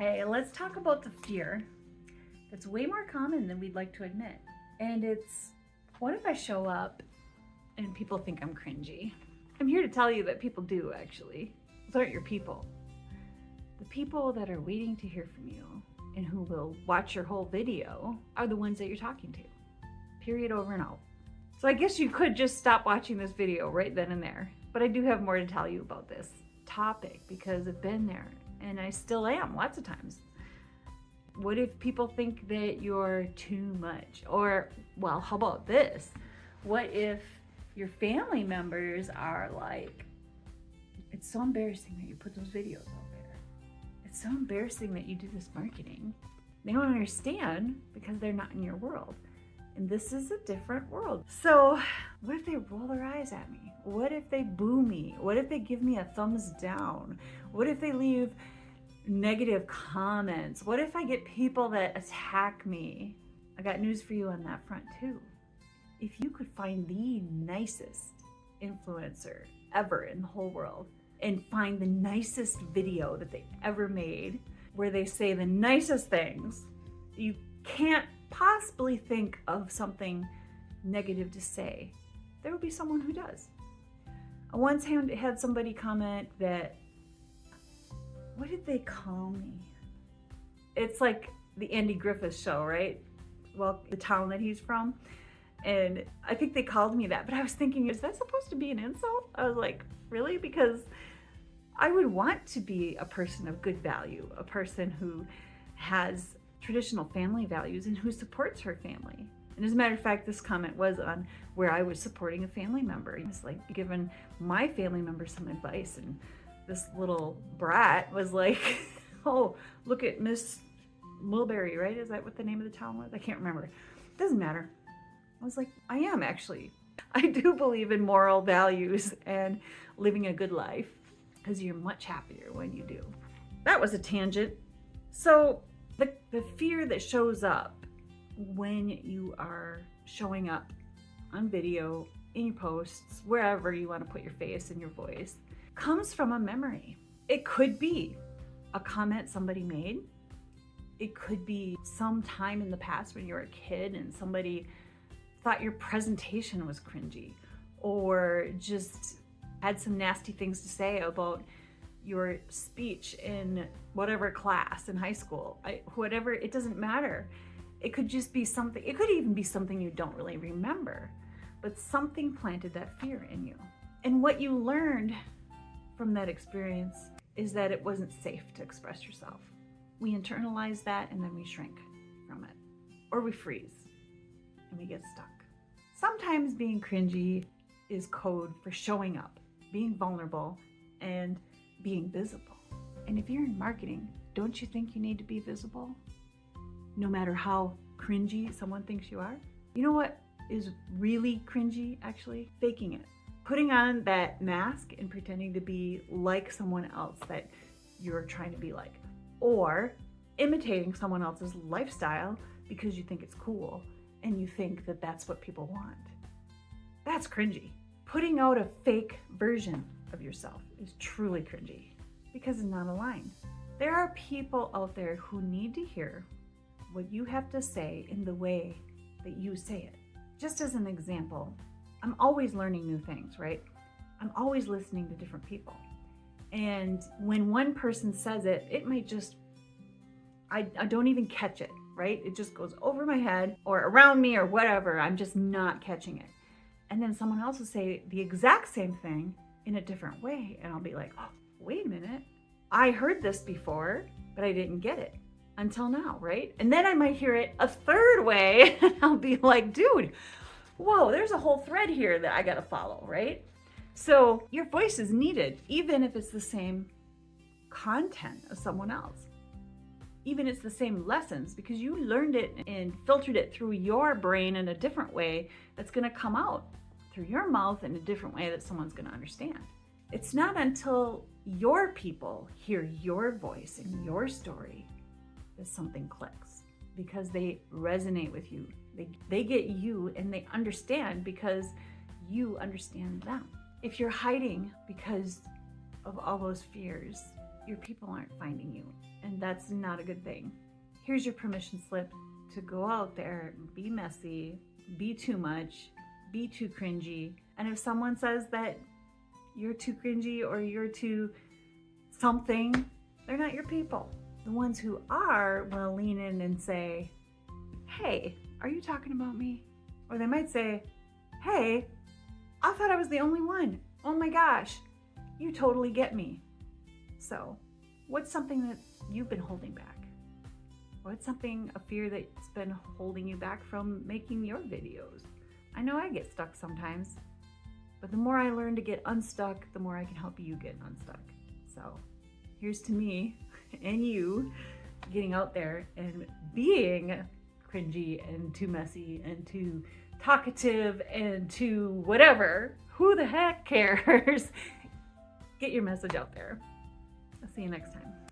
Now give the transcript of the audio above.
Hey, let's talk about the fear that's way more common than we'd like to admit. And it's, what if I show up and people think I'm cringy? I'm here to tell you that people do, actually. Those aren't your people. The people that are waiting to hear from you and who will watch your whole video are the ones that you're talking to. Period, over and out. So I guess you could just stop watching this video right then and there. But I do have more to tell you about this topic because I've been there and I still am lots of times. What if people think that you're too much? Or, well, how about this? What if your family members are like, it's so embarrassing that you put those videos out there. It's so embarrassing that you do this marketing. They don't understand because they're not in your world. And this is a different world. So what if they roll their eyes at me? What if they boo me? What if they give me a thumbs down? What if they leave negative comments? What if I get people that attack me? I got news for you on that front too. If you could find the nicest influencer ever in the whole world and find the nicest video that they ever made where they say the nicest things, you can't possibly think of something negative to say, there will be someone who does. I once had somebody comment that, what did they call me? It's like the Andy Griffith show, right? Well, the town that he's from. And I think they called me that, but I was thinking, is that supposed to be an insult? I was like, really? Because I would want to be a person of good value, a person who has traditional family values and who supports her family. And as a matter of fact, this comment was on where I was supporting a family member. It was like giving my family member some advice, and this little brat was like, oh, look at Miss Mulberry, right? Is that what the name of the town was? I can't remember. Doesn't matter. I was like, I am actually. I do believe in moral values and living a good life because you're much happier when you do. That was a tangent. So the fear that shows up when you are showing up on video, in your posts, wherever you want to put your face and your voice, comes from a memory. It could be a comment somebody made. It could be some time in the past when you were a kid and somebody thought your presentation was cringy, or just had some nasty things to say about your speech in whatever class in high school. Whatever, it doesn't matter. It could just be something, it could even be something you don't really remember, but something planted that fear in you. And what you learned from that experience is that it wasn't safe to express yourself. We internalize that and then we shrink from it, or we freeze and we get stuck. Sometimes being cringy is code for showing up, being vulnerable, and being visible. And if you're in marketing, don't you think you need to be visible? No matter how cringy someone thinks you are? You know what is really cringy, actually? Faking it. Putting on that mask and pretending to be like someone else that you're trying to be like. Or imitating someone else's lifestyle because you think it's cool and you think that that's what people want. That's cringy. Putting out a fake version of yourself is truly cringy because it's not aligned. There are people out there who need to hear what you have to say in the way that you say it. Just as an example, I'm always learning new things, right? I'm always listening to different people. And when one person says it, it might just, I don't even catch it, right? It just goes over my head or around me or whatever. I'm just not catching it. And then someone else will say the exact same thing in a different way. And I'll be like, oh, wait a minute. I heard this before, but I didn't get it until now, right? And then I might hear it a third way and I'll be like, dude, whoa, there's a whole thread here that I gotta follow, right? So your voice is needed, even if it's the same content as someone else. Even if it's the same lessons, because you learned it and filtered it through your brain in a different way that's gonna come out through your mouth in a different way that someone's gonna understand. It's not until your people hear your voice and your story that something clicks, because they resonate with you. They get you and they understand because you understand them. If you're hiding because of all those fears, your people aren't finding you, and that's not a good thing. Here's your permission slip to go out there, be messy, be too much, be too cringy. And if someone says that you're too cringy or you're too something, they're not your people. The ones who are will lean in and say, hey, are you talking about me? Or they might say, hey, I thought I was the only one. Oh my gosh, you totally get me. So what's something that you've been holding back? What's something, a fear that's been holding you back from making your videos? I know I get stuck sometimes, but the more I learn to get unstuck, the more I can help you get unstuck. So here's to me and you getting out there and being cringy and too messy and too talkative and too whatever. Who the heck cares? Get your message out there. I'll see you next time.